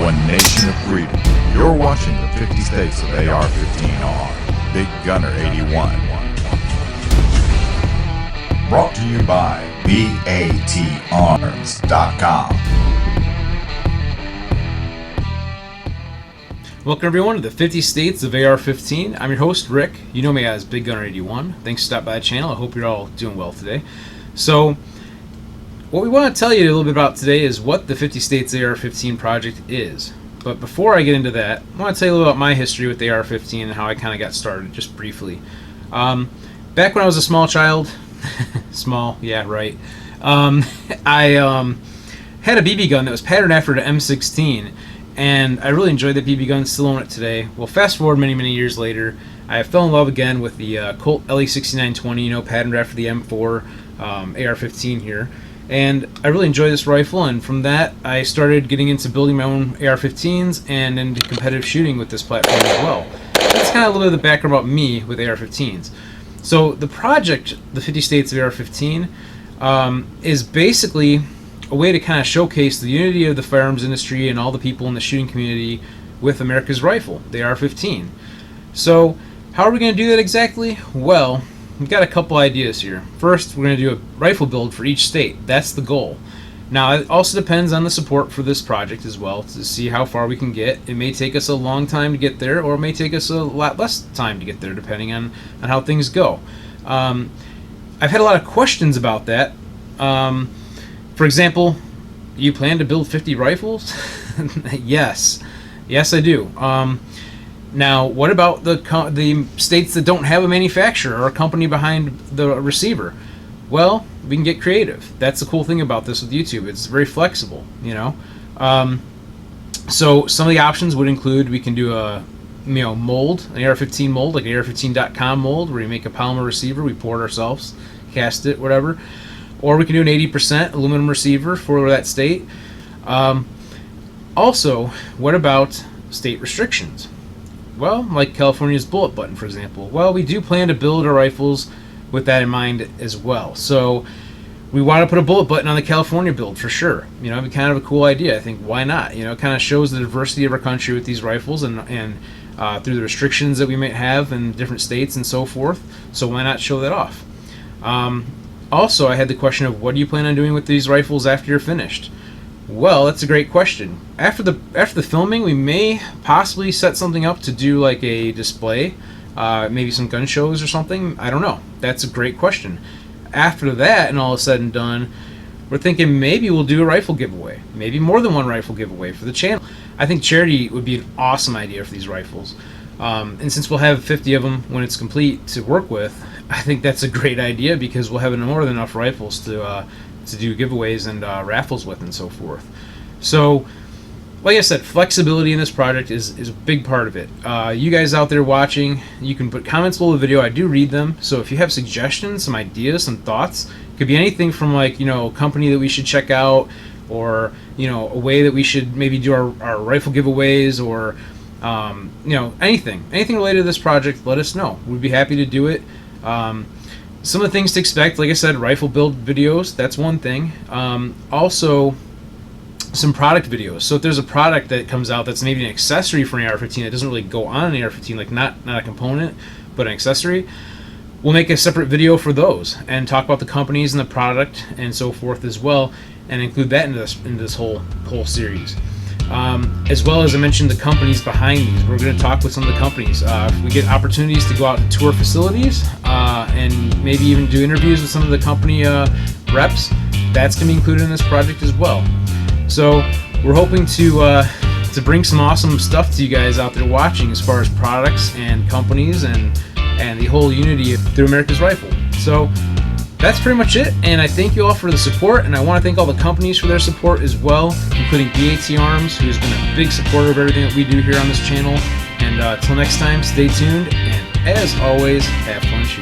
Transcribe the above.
one nation of freedom. You're watching the 50 States of AR-15 on Big Gunner 81. Brought to you by BATArms.com. Welcome everyone to the 50 States of AR-15. I'm your host, Rick. You know me as Big Gunner 81. Thanks for stopping by the channel. I hope you're all doing well today. So, what we want to tell you a little bit about today is what the 50 States AR-15 project is. But before I get into that, I want to tell you a little about my history with the AR-15 and how I kind of got started, just briefly. Back when I was a small child, small, yeah, right, I had a BB gun that was patterned after the M16, and I really enjoyed the BB gun, still own it today. Well, fast forward many years later, I fell in love again with the Colt LE6920, patterned after the M4 AR-15 here. And I really enjoy this rifle, and from that I started getting into building my own AR-15s and into competitive shooting with this platform as well. That's kind of a little bit of the background about me with AR-15s. So the project, the 50 States of AR-15, is basically a way to kind of showcase the unity of the firearms industry and all the people in the shooting community with America's rifle, the AR-15. So how are we going to do that exactly? Well, we've got a couple ideas here. First, we're going to do a rifle build for each state. That's the goal. Now, it also depends on the support for this project as well to see how far we can get. It may take us a long time to get there, or it may take us a lot less time to get there, depending on how things go. I've had a lot of questions about that. For example, you plan to build 50 rifles? Yes. Yes, I do. Now, what about the states that don't have a manufacturer or a company behind the receiver? Well, we can get creative. That's the cool thing about this with YouTube. It's very flexible, So some of the options would include we can do a mold, an AR-15 mold, like an AR-15.com mold, where you make a polymer receiver, we pour it ourselves, cast it, whatever. Or we can do an 80% aluminum receiver for that state. Also, what about state restrictions? Well, like California's bullet button, for example. Well, we do plan to build our rifles with that in mind as well. So we want to put a bullet button on the California build for sure. It'd be kind of a cool idea. I think, why not? It kind of shows the diversity of our country with these rifles and through the restrictions that we might have in different states and so forth. So why not show that off? Also, I had the question of what do you plan on doing with these rifles after you're finished? Well, that's a great question. After the filming, we may possibly set something up to do like a display, maybe some gun shows or something. I don't know. That's a great question. After that, and all is said and done, we're thinking maybe we'll do a rifle giveaway. Maybe more than one rifle giveaway for the channel. I think charity would be an awesome idea for these rifles. And since we'll have 50 of them when it's complete to work with, I think that's a great idea because we'll have more than enough rifles to do giveaways and raffles with and so forth. So, like I said, flexibility in this project is a big part of it. You guys out there watching, you can put comments below the video. I do read them, so if you have suggestions, some ideas, some thoughts, it could be anything from like, a company that we should check out, or a way that we should maybe do our rifle giveaways, or anything related to this project. Let us know. We'd be happy to do it. Some of the things to expect, like I said, rifle build videos, that's one thing. Also, some product videos. So if there's a product that comes out that's maybe an accessory for an AR-15 that doesn't really go on an AR-15, like not a component, but an accessory, we'll make a separate video for those and talk about the companies and the product and so forth as well, and include that into this whole series. As well as I mentioned, the companies behind these. We're going to talk with some of the companies. If we get opportunities to go out and tour facilities and maybe even do interviews with some of the company reps, that's going to be included in this project as well. So we're hoping to bring some awesome stuff to you guys out there watching as far as products and companies and the whole unity through America's rifle. So that's pretty much it, and I thank you all for the support, and I want to thank all the companies for their support as well, including BAT Arms, who's been a big supporter of everything that we do here on this channel. And until next time, stay tuned, and as always, have fun shooting.